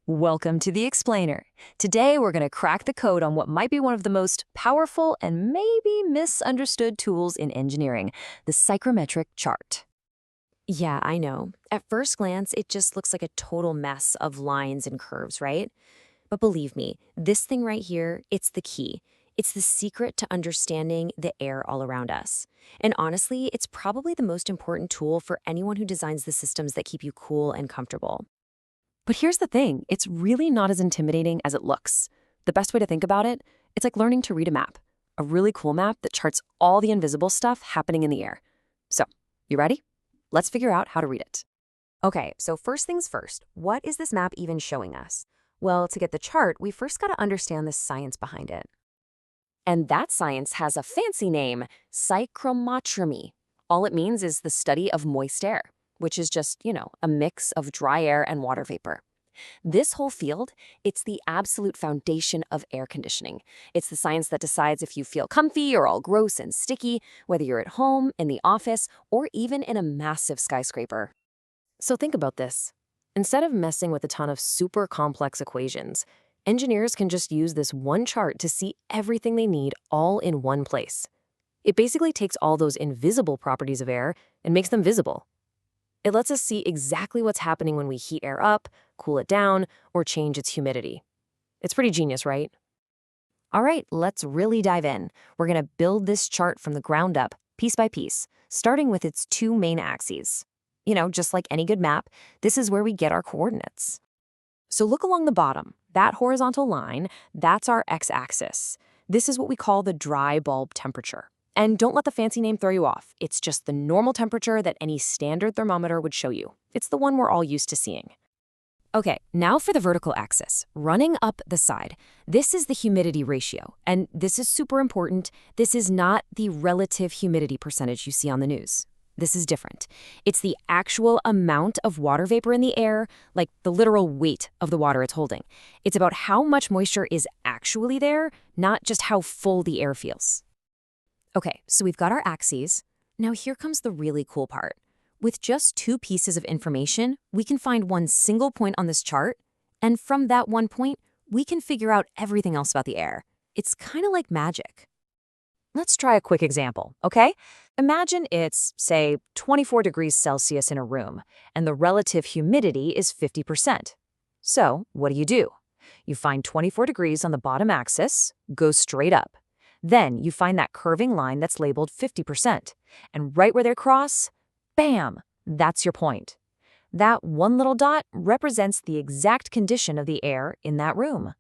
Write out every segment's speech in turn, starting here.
Welcome to the Explainer. Today we're going to crack the code on what might be one of the most powerful and maybe misunderstood tools in engineering, the psychrometric chart. Yeah, I know. At first glance, it just looks like a total mess of lines and curves, right? But believe me, this thing right here, it's the key. It's the secret to understanding the air all around us. And honestly, it's probably the most important tool for anyone who designs the systems that keep you cool and comfortable. But here's the thing, it's really not as intimidating as it looks. The best way to think about it, it's like learning to read a map, a really cool map that charts all the invisible stuff happening in the air. So, you ready? Let's figure out how to read it. Okay, so first things first, what is this map even showing us? Well, to get the chart, we first got to understand the science behind it. And that science has a fancy name, psychrometry. All it means is the study of moist air, which is just, a mix of dry air and water vapor. This whole field, it's the absolute foundation of air conditioning. It's the science that decides if you feel comfy or all gross and sticky, whether you're at home, in the office, or even in a massive skyscraper. So think about this. Instead of messing with a ton of super complex equations, engineers can just use this one chart to see everything they need all in one place. It basically takes all those invisible properties of air and makes them visible. It lets us see exactly what's happening when we heat air up, cool it down, or change its humidity. It's pretty genius, right? All right, let's really dive in. We're going to build this chart from the ground up, piece by piece, starting with its two main axes. Just like any good map, this is where we get our coordinates. So look along the bottom. That horizontal line, that's our x-axis. This is what we call the dry bulb temperature. And don't let the fancy name throw you off. It's just the normal temperature that any standard thermometer would show you. It's the one we're all used to seeing. Okay, now for the vertical axis, running up the side. This is the humidity ratio, and this is super important. This is not the relative humidity percentage you see on the news. This is different. It's the actual amount of water vapor in the air, like the literal weight of the water it's holding. It's about how much moisture is actually there, not just how full the air feels. Okay, so we've got our axes. Now here comes the really cool part. With just two pieces of information, we can find one single point on this chart, and from that one point, we can figure out everything else about the air. It's kind of like magic. Let's try a quick example, okay? Imagine it's, say, 24 degrees Celsius in a room, and the relative humidity is 50%. So, what do? You find 24 degrees on the bottom axis, go straight up. Then you find that curving line that's labeled 50%, and right where they cross, bam, that's your point. That one little dot represents the exact condition of the air in that room.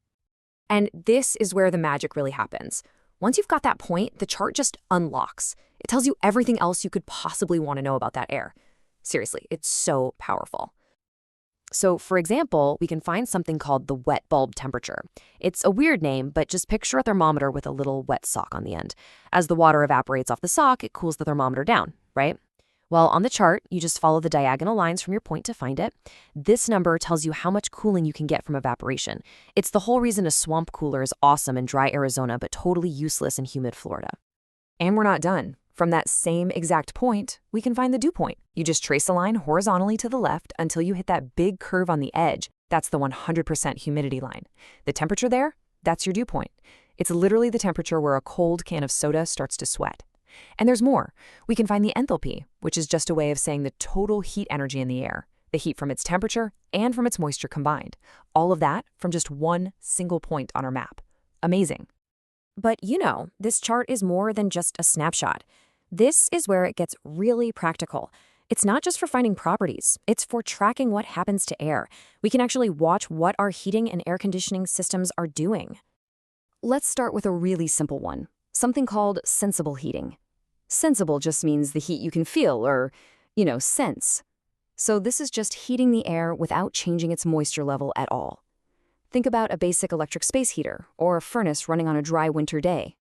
And this is where the magic really happens. Once you've got that point, the chart just unlocks. It tells you everything else you could possibly want to know about that air. Seriously, it's so powerful. So, for example, we can find something called the wet bulb temperature. It's a weird name, but just picture a thermometer with a little wet sock on the end. As the water evaporates off the sock, it cools the thermometer down, right? Well, on the chart, you just follow the diagonal lines from your point to find it. This number tells you how much cooling you can get from evaporation. It's the whole reason a swamp cooler is awesome in dry Arizona, but totally useless in humid Florida. And we're not done. From that same exact point, we can find the dew point. You just trace a line horizontally to the left until you hit that big curve on the edge. That's the 100% humidity line. The temperature there, that's your dew point. It's literally the temperature where a cold can of soda starts to sweat. And there's more. We can find the enthalpy, which is just a way of saying the total heat energy in the air, the heat from its temperature and from its moisture combined. All of that from just one single point on our map. Amazing. But this chart is more than just a snapshot. This is where it gets really practical. It's not just for finding properties. It's for tracking what happens to air. We can actually watch what our heating and air conditioning systems are doing. Let's start with a really simple one, something called sensible heating. Sensible just means the heat you can feel or, sense. So this is just heating the air without changing its moisture level at all. Think about a basic electric space heater or a furnace running on a dry winter day.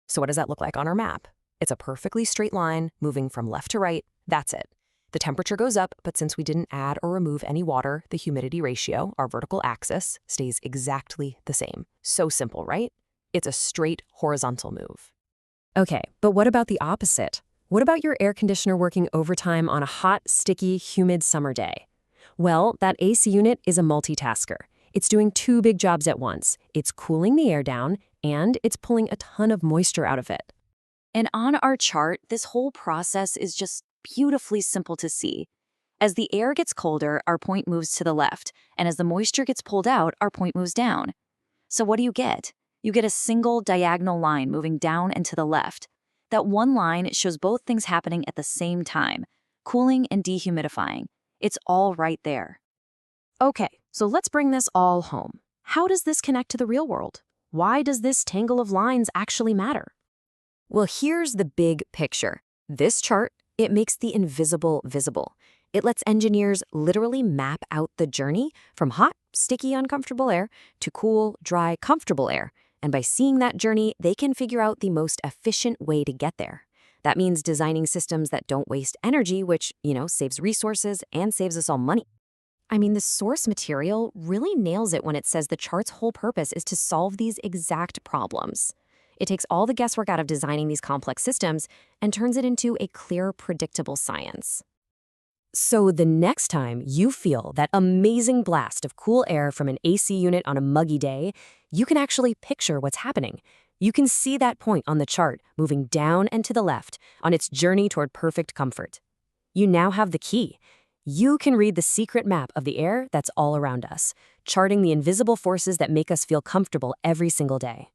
So what does that look like on our map? It's a perfectly straight line moving from left to right. That's it. The temperature goes up, but since we didn't add or remove any water, the humidity ratio, our vertical axis, stays exactly the same. So simple, right? It's a straight horizontal move. Okay, but what about the opposite? What about your air conditioner working overtime on a hot, sticky, humid summer day? Well, that AC unit is a multitasker. It's doing two big jobs at once. It's cooling the air down, and it's pulling a ton of moisture out of it. And on our chart, this whole process is just beautifully simple to see. As the air gets colder, our point moves to the left, and as the moisture gets pulled out, our point moves down. So what do you get? You get a single diagonal line moving down and to the left. That one line shows both things happening at the same time, cooling and dehumidifying. It's all right there. Okay, so let's bring this all home. How does this connect to the real world? Why does this tangle of lines actually matter? Well, here's the big picture. This chart, it makes the invisible visible. It lets engineers literally map out the journey from hot, sticky, uncomfortable air to cool, dry, comfortable air. And by seeing that journey, they can figure out the most efficient way to get there. That means designing systems that don't waste energy, which, saves resources and saves us all money. I mean, the source material really nails it when it says the chart's whole purpose is to solve these exact problems. It takes all the guesswork out of designing these complex systems and turns it into a clear, predictable science. So the next time you feel that amazing blast of cool air from an AC unit on a muggy day, you can actually picture what's happening. You can see that point on the chart moving down and to the left on its journey toward perfect comfort. You now have the key. You can read the secret map of the air that's all around us, charting the invisible forces that make us feel comfortable every single day.